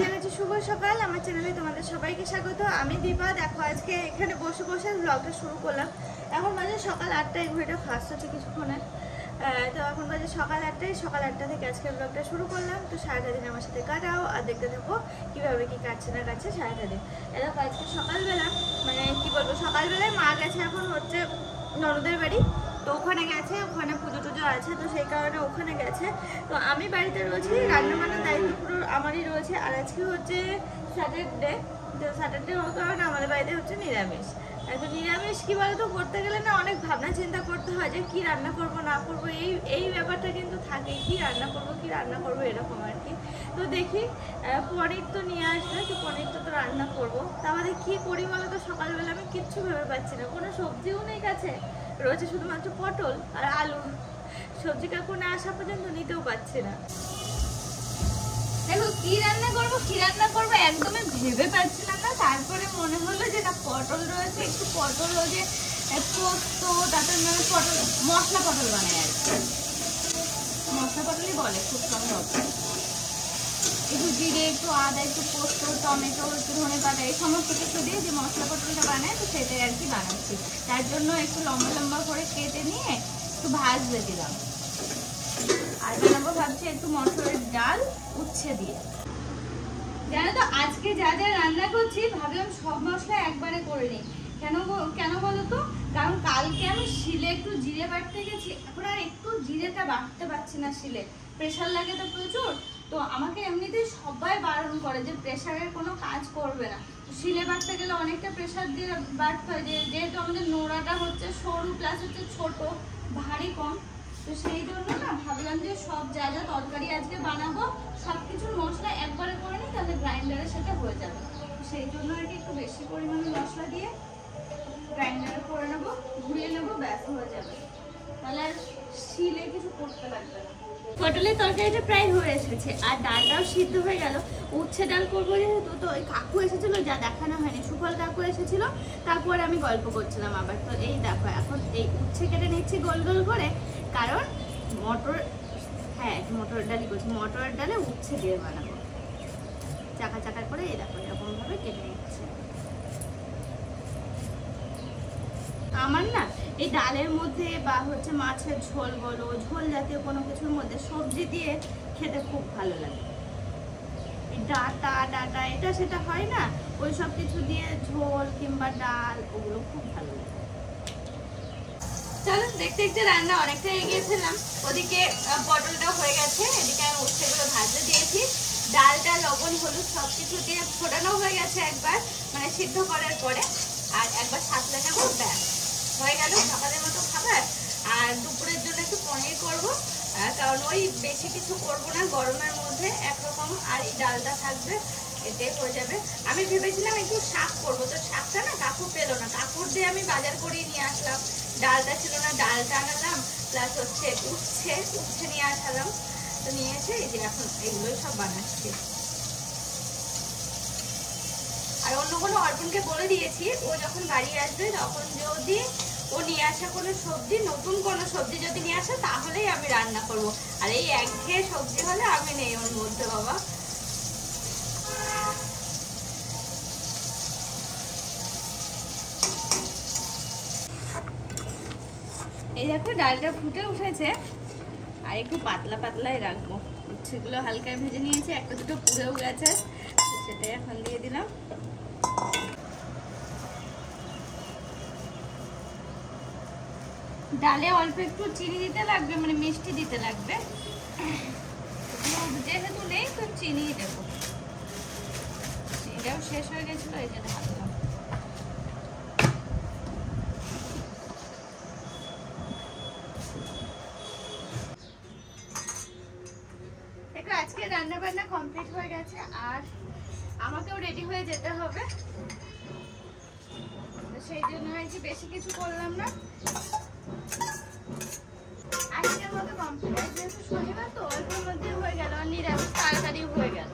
জানাচ্ছি শুভ সকাল। আমার চ্যানেলে তোমাদের সবাইকে স্বাগত। আমি দীপা। দেখো আজকে এখানে বসে বসে ব্লগটা শুরু করলাম। এখন বাজে সকাল 8টায়, ঘড়িটা ফার্স্ট হচ্ছে কিছুক্ষণে। তো এখন বাজে সকাল 8টায়। সকাল 8টা থেকে আজকে ব্লগটা শুরু করলাম। তো সারাটা দিন আমার সাথে কাটাও আর দেখতে থাকো কীভাবে কী কাটছে না কাটছে সারাটা দিন। দেখো আজকে সকালবেলা মানে কি বলবো, সকালবেলায় মা গেছে এখন হচ্ছে ননদের বাড়ি। তো ওখানে গেছে, ওখানে পুজো টুজো আছে, তো সেই কারণে ওখানে গেছে। তো আমি বাড়িতে রয়েছি, রান্নাবান্নার দায়িত্ব পুরো আমারই রয়েছে। আর আজকে হচ্ছে স্যাটারডে। তো স্যাটারডে হওয়ার কারণে আমাদের বাড়িতে হচ্ছে নিরামিষ। তো নিরামিষ কী বলতো, করতে গেলে না অনেক ভাবনা চিন্তা করতে হয় যে কী রান্না করবো না করবো, এই ব্যাপারটা কিন্তু থাকে, কী রান্না করবো এরকম আর কি। তো দেখি পনির তো নিয়ে আসবে, তো পনিরটা তো রান্না করবো। তাহলে কী করি বলো তো, সকালবেলা আমি কিচ্ছু ভেবে পাচ্ছি না, কোনো সবজিও নেই কাছে, রয়েছে শুধুমাত্র পটল আর আলু। সবজি কাকু না আসা পর্যন্ত নিতেও পারছি না। দেখো কি রান্না করবো একদমই ভেবে পাচ্ছিলাম না। তারপরে মনে হলো যে না, পটল রয়েছে, একটু পটল যে পোস্ত, তারপরে মানে পটল মশলা পটল বানায় আর কি, মশলা পটলই বলে খুব সম্ভব। একটু জিরে, একটু আদা, একটু পোস্ত, টমেটো, একটু ধনে পাতা, এই সমস্ত কিছু দিয়ে যে মশলা পটলটা বানায়, তো সেটাই আর কি বানাচ্ছি। তার জন্য একটু লম্বা লম্বা করে কেটে নিয়ে একটু ভাজতে দিলাম। আর বানাবো ভাবছি একটু মটরের ডাল উচ্ছে দিয়ে। জানো তো আজকে যা যা রান্না করছি ভাবলাম সব মশলা একবারে করে নিই। কেন বলো তো, কারণ কালকে আমি শিলে একটু জিরে বাটতে গেছি, এখন আর একটু জিরেটা বাটতে পারছি না শিলে, প্রেশার লাগে তো প্রচুর। তো আমাকে এমনিতেই সবাই বারণ করে যে প্রেশারের কোনো কাজ করবে না। শিলে বাটতে গেলে অনেকটা প্রেশার দিয়ে বাটতে হয়, যেহেতু আমাদের নোড়াটা হচ্ছে সরু প্লাস হচ্ছে ছোট, ভারী কম। তো সেই জন্য না ভাবলাম যে সব যা যা তরকারি আজকে বানাবো সব কিছুর মশলা একবারে করে নিই, তাহলে গ্রাইন্ডারের সাথে হয়ে যাবে। সেই জন্য আর কি একটু বেশি পরিমাণে মশলা দিয়ে গ্রাইন্ডারে করে নেবো, ঘুরিয়ে নেবো, ব্যাস হয়ে যাবে। তাহলে আর শিলে কিছু করতে লাগবে না। পটলের তরকারিটা প্রায় হয়ে এসেছে আর ডালটাও সিদ্ধ হয়ে গেল। উচ্ছে ডাল করবো যেহেতু, তো ওই কাকু এসেছিল, যা দেখানো হয়নি, সুফল কাকু এসেছিল, তারপরে আমি গল্প করছিলাম আবার। তো এই দেখো এখন এই উচ্ছে কেটে নিচ্ছি গোল গোল করে, কারণ মটর ডালই করছি, মটরের ডালে উচ্ছে দিয়ে বানাবো। চাকা চাকা করে এই দেখো এরকম ভাবে কেটে নিচ্ছে। আমার না এই ডালের মধ্যে বা হচ্ছে মাছের ঝোল বলো, ঝোল জাতীয় কোনো কিছুর মধ্যে সবজি দিয়ে খেতে খুব ভালো লাগে। এই ডাটা এটা সেটা হয় না, ওই সব কিছু দিয়ে ঝোল কিংবা ডাল, ওগুলো খুব ভালো লাগে। চলো দেখতে দেখতে রান্না অনেকটা এগিয়েছিলাম। ওদিকে পটলটা হয়ে গেছে, এদিকে আমি উচ্ছেগুলো ভাজতে দিয়েছি। ডালটা লবণ হলুদ সব কিছু দিয়ে ফোটানো হয়ে গেছে একবার, মানে সিদ্ধ করার পরে, আর একবার সাতলে নেবো, ব্যাস হয়ে গেল সকালের মতো খাবার। আর দুপুরের জন্য একটু পনির করবো, কারণ ওই বেশি কিছু করবো না গরমের মধ্যে একরকম, আর এই ডালটা থাকবে, এতে হয়ে যাবে। আমি ভেবেছিলাম একটু শাক করবো, তো শাকটা না কাকু পেলো না, কাকুর দিয়ে আমি বাজার করিয়ে নিয়ে আসলাম। ডালটা ছিল না, ডালটা আনালাম, প্লাস হচ্ছে উচ্ছে নিয়ে আসালাম। তো নিয়ে এসে এই যে এখন এগুলোই সব বানাচ্ছি। আর অন্য কোনো অর্পণকে বলে দিয়েছি, ও যখন বাড়ি আসবে তখন যদি ও নিয়ে আসা কোনো সবজি, নতুন কোনো সবজি যদি নিয়ে আসে তাহলেই আমি রান্না করব। আর এই একঘেয়ে সবজি হলে আমি নেই ওর মধ্যে বাবা। এই দেখো ডালটা ফুটে উঠেছে, আর একটু পাতলা পাতলাই রাখবো। উচ্ছেগুলো হালকা ভেজে নিয়েছি, একটা দুটো পুড়েও গেছে, সেটাই এখন দিয়ে দিলাম। ডালে অল্প একটু চিনি দিতে লাগবে, মানে মিষ্টি দিতে লাগবে, যেহেতু নেই তো চিনি দেবো। চিনিটাও শেষ হয়ে গেছিলো, এই জন্য হালকা। আজকে রান্না বান্না কমপ্লিট হয়ে গেছে, আর আমাকেও রেডি হয়ে যেতে হবে, সেই জন্য আর কি বেশি কিছু করলাম না। আজকের মতো কমপ্লিট, যেহেতু শনিবার তো অল্পের মধ্যে হয়ে গেল, আর নিরামিষ তাড়াতাড়ি হয়ে গেল।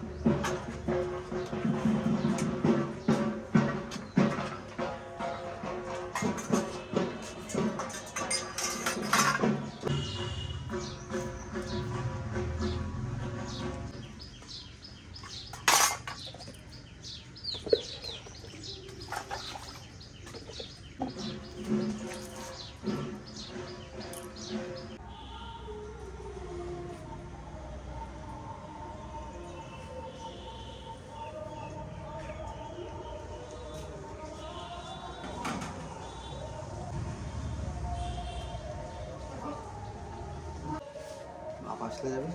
আসলে যাবে।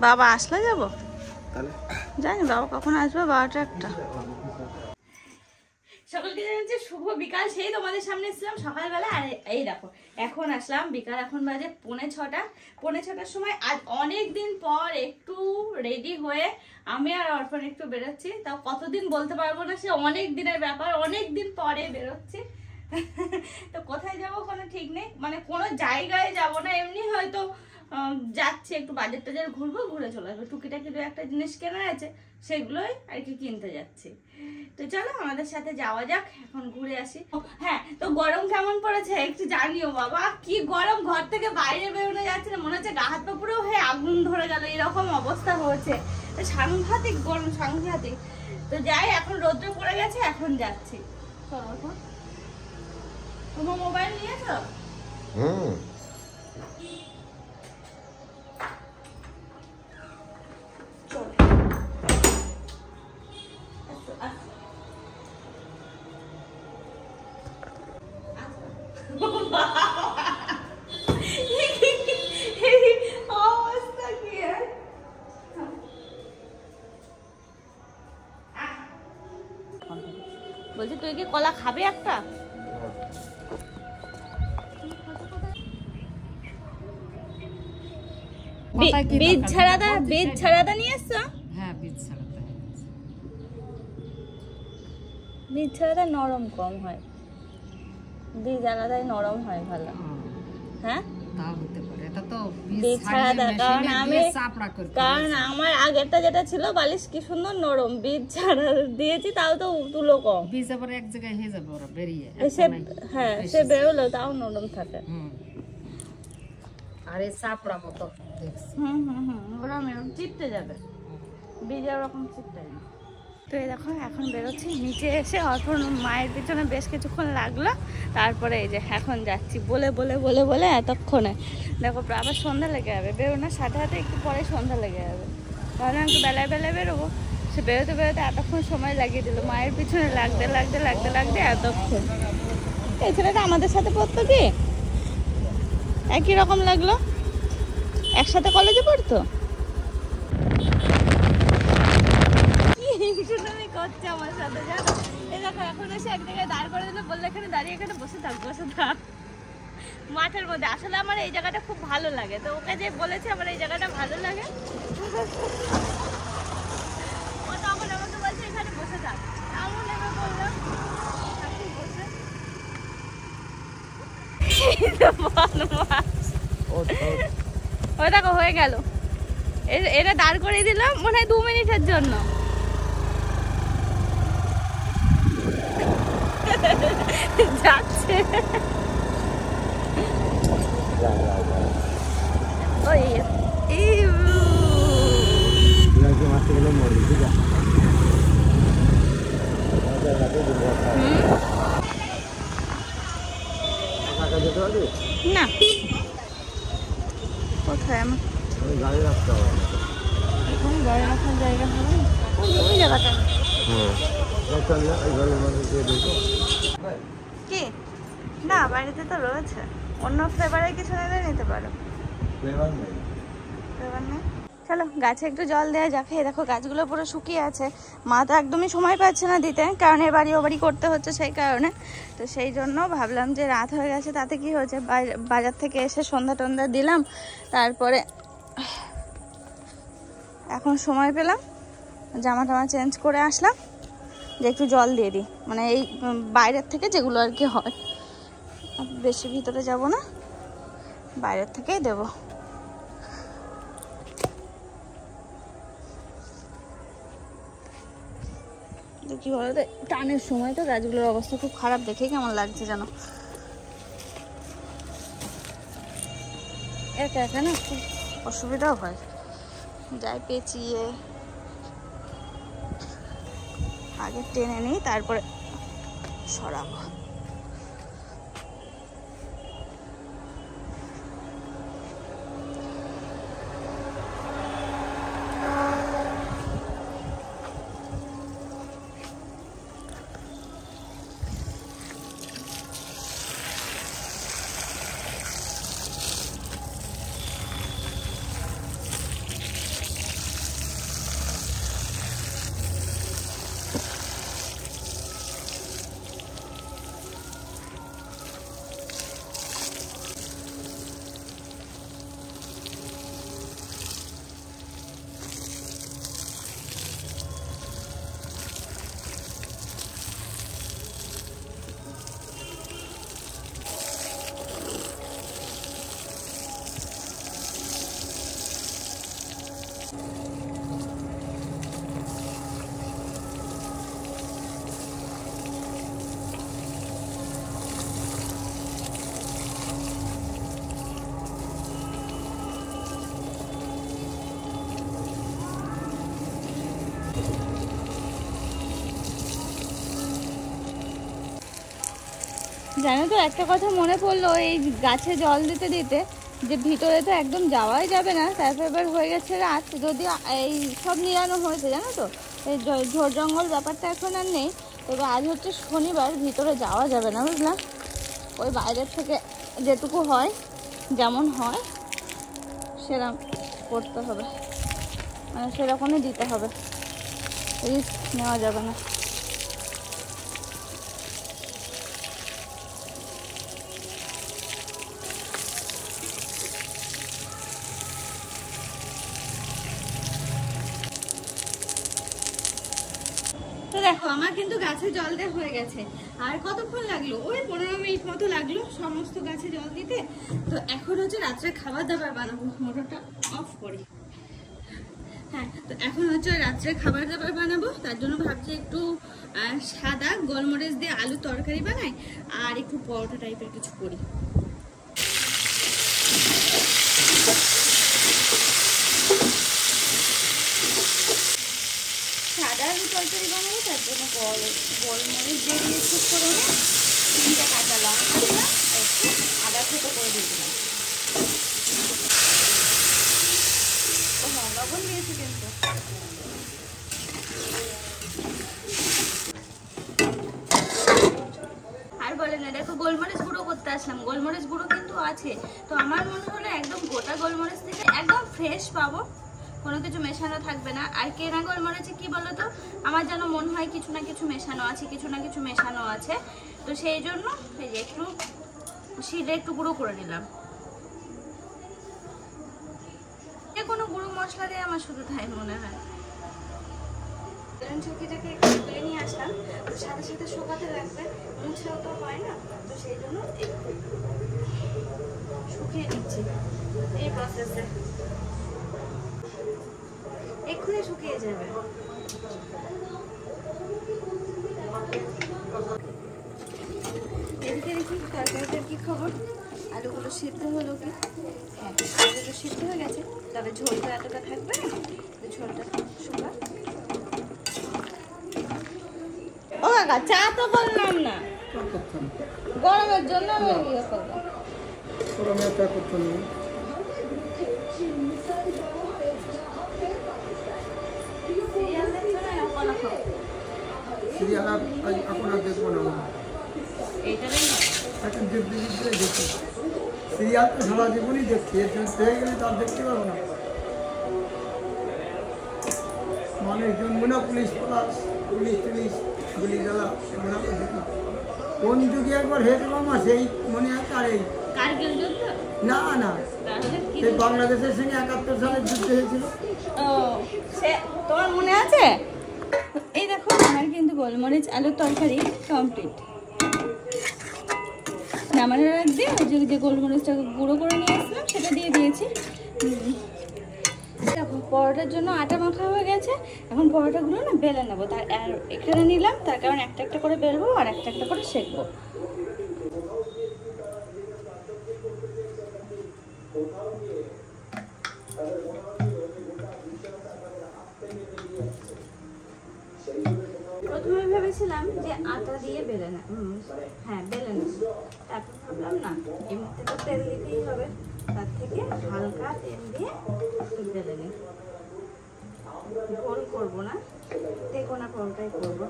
বাবা আসলে যাব, তাহলে জানি বাবা কখন আসবে, 12টা একটা। সকলকে জানাচ্ছি শুভ বিকাল। সেই তোমাদের সামনে এসেছিলাম সকালবেলা, আর এই দেখো এখন আসলাম বিকাল। এখন বাজে 5:45। 5:45 সময় আজ অনেক দিন পর একটু রেডি হয়ে আমি আর অর্পণ একটু বেরোচ্ছি। তাও কতদিন বলতে পারবো না, সে অনেক দিনের ব্যাপার, অনেক দিন পরে বেরোচ্ছি। তো কোথায় যাব কোনো ঠিক নেই, মানে কোনো জায়গায় যাব না, এমনি হয়তো যাচ্ছি একটু বাজার টাজার ঘুরবো, ঘুরে চলে আসবো। টুকিটাকি দু একটা জিনিস কেনা আছে, সেগুলোই আর কি কিনতে যাচ্ছি। তো চলো আমাদের সাথে যাওয়া যাক, এখন ঘুরে আসি। হ্যাঁ, তো গরম কেমন পড়েছে একটু জানিও। বাবা কি গরম, ঘর থেকে বাইরে বেরোনো যাচ্ছে না, মনে হচ্ছে গা হাত পা পুরো হয়ে আগুন ধরে গেল, এরকম অবস্থা হয়েছে। সাংঘাতিক গরম, সাংঘাতিক। তো যাই, এখন রৌদ্র পড়ে গেছে, এখন যাচ্ছি। চলো, এখন তোমার মোবাইল নিয়েছো? বলছি তুই কি কলা খাবে একটা? বীজ ছাড়াটা নিয়ে এসছো? হ্যাঁ, বীজ ছাড়াটা নরম কম হয়, বীজ আলাদাই নরম হয় ভালো। হ্যাঁ, কারণ আমার আগেরটা যেটা ছিল বালিশ কি সুন্দর নরম, বীজ ছাড়া দিয়েছি তাও তো তুলো কম, বীজ আবার এক জায়গায় হয়ে যাবে ওরা বেরিয়ে। হ্যাঁ, সে বেরোলো তাও নরম থাকে। আর এই চাপড়া মতো দেখছি। ওরকম চিপতে যাবে, বীজ ওরকম চিপতে যাবে। তো এই দেখো এখন বেরোচ্ছি, নিচে এসে অর্পণ মায়ের পিছনে বেশ কিছুক্ষণ লাগলো, তারপরে এই যে এখন যাচ্ছি। বলে বলে বলে বলে এতক্ষণে দেখো আবার সন্ধ্যা লেগে যাবে, বেরোনোর সাথে সাথে একটু পরে সন্ধ্যা লেগে যাবে। ভাবলাম একটু বেলায় বেলায় বেরোবো, সে বেরোতে বেরোতে এতক্ষণ সময় লাগিয়ে দিল, মায়ের পিছনে লাগতে লাগতে লাগতে লাগতে এতক্ষণ। এই ছেলেটা আমাদের সাথে পড়তো কি, একই রকম লাগলো, একসাথে কলেজে পড়তো। করছে আমার সাথে, জানো? এই দেখো এখন এসে এক জায়গায় দাঁড় করে দিল, বললো এখানে দাঁড়িয়ে এখানে বসে থাক, বসে থাক মাঠের মধ্যে। আসলে আমার এই জায়গাটা খুব ভালো লাগে, তো ওকে যে বলেছে আমার এই জায়গাটা ভালো লাগে, ও তখন আমাকে বলছে এখানে বসে থাক, আমিও নেমে বললাম বসে। ওই দেখো হয়ে গেল, এটা দাঁড় করিয়ে দিলাম মনে হয় 2 মিনিটের জন্য। যাচ্ছে ওই না কোথায় আমার গাড়ি রাখতে হবে, এখানে গাড়ি রাখার জায়গা হবে না, ওই জায়গাটা কি না, বাড়িতে তো রয়েছে, অন্য ফ্লেভারের কিছু নিলে নিতে পারো। ফ্লেভার নেই, চলো গাছে একটু জল দেওয়া যাক। এই দেখো গাছগুলো পুরো শুকিয়ে আছে, মা তো একদমই সময় পাচ্ছে না দিতে, কারণ এ বাড়ি ও বাড়ি করতে হচ্ছে সেই কারণে। তো সেই জন্য ভাবলাম যে রাত হয়ে গেছে, তাতে কি হয়েছে, বাজার থেকে এসে সন্ধ্যা টন্ধা দিলাম, তারপরে এখন সময় পেলাম জামা টামা চেঞ্জ করে আসলাম, যে একটু জল দিয়ে দিই, মানে এই বাইরের থেকে যেগুলো আর কি হয়, বেশি ভিতরে যাব না, বাইরের থেকেই দেবো। কি বলতো, টানের সময় তো গাছগুলোর অবস্থা খুব খারাপ, দেখে কেমন লাগছে যেন, একা একা না খুব অসুবিধাও হয়, যাই পেঁচিয়ে আগে টেনে নিই, তারপরে সরাবো। জানো তো একটা কথা মনে পড়লো এই গাছে জল দিতে দিতে, যে ভিতরে তো একদম যাওয়াই যাবে না, তারপর এবার হয়ে গেছে রাত, যদি এই সব নিরানো হয়েছে জানো তো, এই ঝোড় জঙ্গল ব্যাপারটা এখন আর নেই। তবে আজ হচ্ছে শনিবার, ভিতরে যাওয়া যাবে না বুঝলাম, ওই বাইরের থেকে যেটুকু হয় যেমন হয় সেরকম করতে হবে, মানে সেরকমই দিতে হবে, রিস্ক নেওয়া যাবে না। তো দেখো আমার কিন্তু গাছে জল দেওয়া হয়ে গেছে, আর কতক্ষণ লাগলো, ওই 15 মিনিট মতো লাগলো সমস্ত গাছে জল দিতে। তো এখন হচ্ছে রাত্রে খাবার দাবার বানাবো, মোটরটা অফ করি। হ্যাঁ, তো এখন হচ্ছে রাত্রে খাবার দাবার বানাবো, তার জন্য ভাবছি একটু সাদা গোলমরিচ দিয়ে আলু তরকারি বানাই, আর একটু পরোটা টাইপের কিছু করি। সাদা আলু তরকারি বানাবো, তার জন্য গোলমরিচ দিয়ে দিয়ে খুব করে 3টা কাঁচা লঙ্কা দিলাম, একটু আদা থেতো করে দিয়ে দিলাম। লবণ দিয়েছি কিন্তু। আর বলে না, দেখো গোলমরিচ গুঁড়ো করতে আসলাম, গোলমরিচ গুঁড়ো কিন্তু আছে, তো আমার মনে হলো একদম গোটা গোলমরিচ থেকে একদম ফ্রেশ পাবো, কোনো কিছু মেশানো থাকবে না। আর কেনা গোলমরিচে কি বলতো, আমার যেন মনে হয় কিছু না কিছু মেশানো আছে, কিছু না কিছু মেশানো আছে, তো সেই জন্য এই যে একটু শিলে একটু গুঁড়ো করে নিলাম। কোনো গুঁড়ো মশলা দিয়ে আমার শুধু তাই মনে হয়। চুকিটাকে একটু তুলে নিয়ে আসলাম, সাথে সাথে শুকাতে লাগবে, মুছেও তো হয় না, তো সেই জন্য একটু শুকিয়ে নিচ্ছি এই প্রসেসে, এক্ষুনি শুকিয়ে যাবে। এদিকে দেখি তরকারিটার কি খবর, আলুগুলো সিদ্ধ হলো কি? হ্যাঁ, আলুগুলো সিদ্ধ হয়ে গেছে, তবে ঝোলটা এতটা থাকবে না, ঝোলটা শুকা। ও কাকা, চা তো বললাম না, গরমের জন্য আমি ইয়ে করবো। সিরিয়াল তো সারা জীবনই দেখছি, হয়ে গেলে তার দেখতে পাবো না। মানুষজন মনে পুলিশ টুলিশ গুলি জ্বালা মনে দেখি কোন যুগে একবার হয়েছে মামা, সেই মনে আছে। আর এই না না, সেই বাংলাদেশের সঙ্গে 71 সালে যুদ্ধ হয়েছিল। ও, সে তোমার মনে আছে? এই দেখো আমার কিন্তু গোলমরিচ আলুর তরকারি কমপ্লিট। নামানোর আগ দিয়ে ওই যে গোলমরিচটাকে গুঁড়ো করে নিয়ে আসলাম সেটা দিয়ে দিয়েছি। দেখো পরোটার জন্য আটা মাখা হয়ে গেছে, এখন পরোটাগুলো না বেলে নেবো, তার আর এখানে নিলাম, তার কারণ একটা একটা করে বেলবো আর একটা একটা করে সেঁকবো। প্রথমে ভেবেছিলাম যে আটা দিয়ে বেলে না, হ্যাঁ বেলে নেব, তারপর ভাবলাম না এমনিতে তো তেল দিতেই হবে, তার থেকে হালকা তেল দিয়ে বেলে নিই, গোল করবো না, তেকোনা পরোটাই করবো।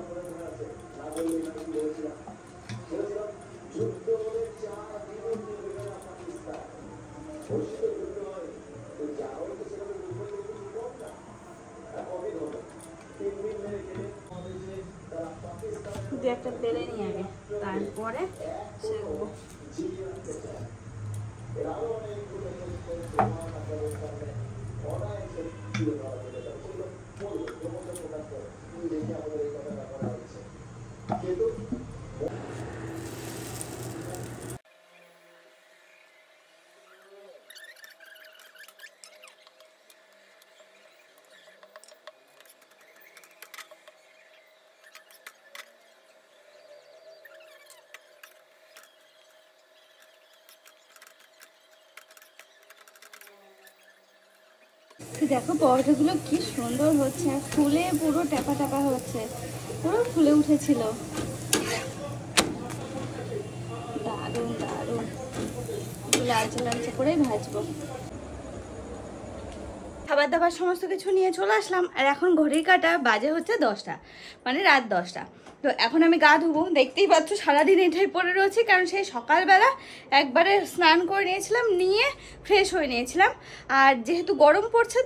দু একটা বেলে নিয়ে আগে, তারপরে সেগুলো দেখো পরোটাগুলো কি সুন্দর হচ্ছে, আর ফুলে পুরো টেপা টেপা হচ্ছে, পুরো ফুলে উঠেছিল। লালচে লালচে করেই ভাজবো। খাবার দাবার সমস্ত কিছু নিয়ে চলে আসলাম। আর এখন ঘড়ির কাঁটা বাজে হচ্ছে 10টা, মানে রাত 10টা। তো এখন আমি গা ধুবো। দেখতেই পাচ্ছ সারাদিন এটাই পরে রয়েছি, কারণ সেই সকালবেলা একবারে স্নান করে নিয়েছিলাম, নিয়ে ফ্রেশ হয়ে নিয়েছিলাম। আর যেহেতু গরম পড়ছে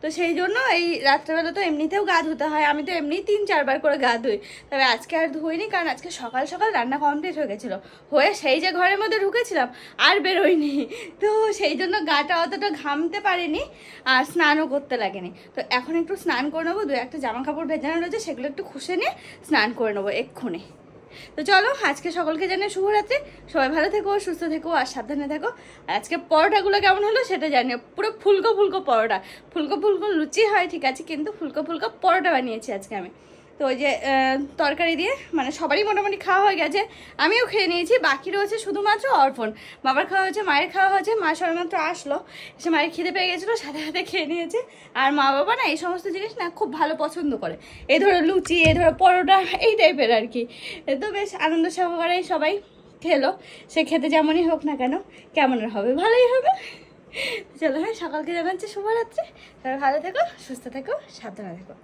তো সেই জন্য এই রাত্রেবেলা তো এমনিতেও গা ধুতে হয়। আমি তো এমনি 3-4 বার করে গা ধুই, তবে আজকে আর ধুইনি, কারণ আজকে সকাল সকাল রান্না কমপ্লিট হয়ে গেছিলো। হয়ে সেই যে ঘরের মধ্যে ঢুকেছিলাম আর বেরোয়নি, তো সেই জন্য গাটা অতটা ঘামতে পারিনি আর স্নানও করতে লাগেনি। তো এখন একটু স্নান করে নেবো। 2-1টা জামা কাপড় ভেজানো রয়েছে, সেগুলো একটু খুশে নিয়ে স্নান করে নেবো এক্ষুনি। তো চলো, আজকে সকলকে জানাই শুভরাত্রি। সবাই ভালো থেকো, সুস্থ থেকো আর সাবধানে থেকো। আর আজকে পরোটাগুলো কেমন হলো সেটা জানিও। পুরো ফুলকো ফুলকো পরোটা, ফুলকো ফুলকো লুচি হয় ঠিক আছে, কিন্তু ফুলকো ফুলকো পরোটা বানিয়েছি আজকে আমি। তো ওই যে তরকারি দিয়ে মানে সবারই মোটামুটি খাওয়া হয়ে গেছে, আমিও খেয়ে নিয়েছি। বাকি রয়েছে শুধুমাত্র অর্পণ। বাবার খাওয়া হয়েছে, মায়ের খাওয়া হয়েছে। মা সবেমাত্র আসলো, এসে মায়ের খিদে পেয়ে গেছিলো, সাথে সাথে খেয়ে নিয়েছে। আর মা বাবা না এই সমস্ত জিনিস না খুব ভালো পছন্দ করে, এই ধরো লুচি, এই ধরো পরোটা, এই টাইপের আর কি। তো বেশ আনন্দ সহকারে সবাই খেলো। সে খেতে যেমনই হোক না কেন, কেমন হবে, ভালোই হবে। চলো, হ্যাঁ, সকালকে জানাচ্ছি শুভরাত্রি। সবাই ভালো থেকো, সুস্থ থেকো, সাবধানে থেকো।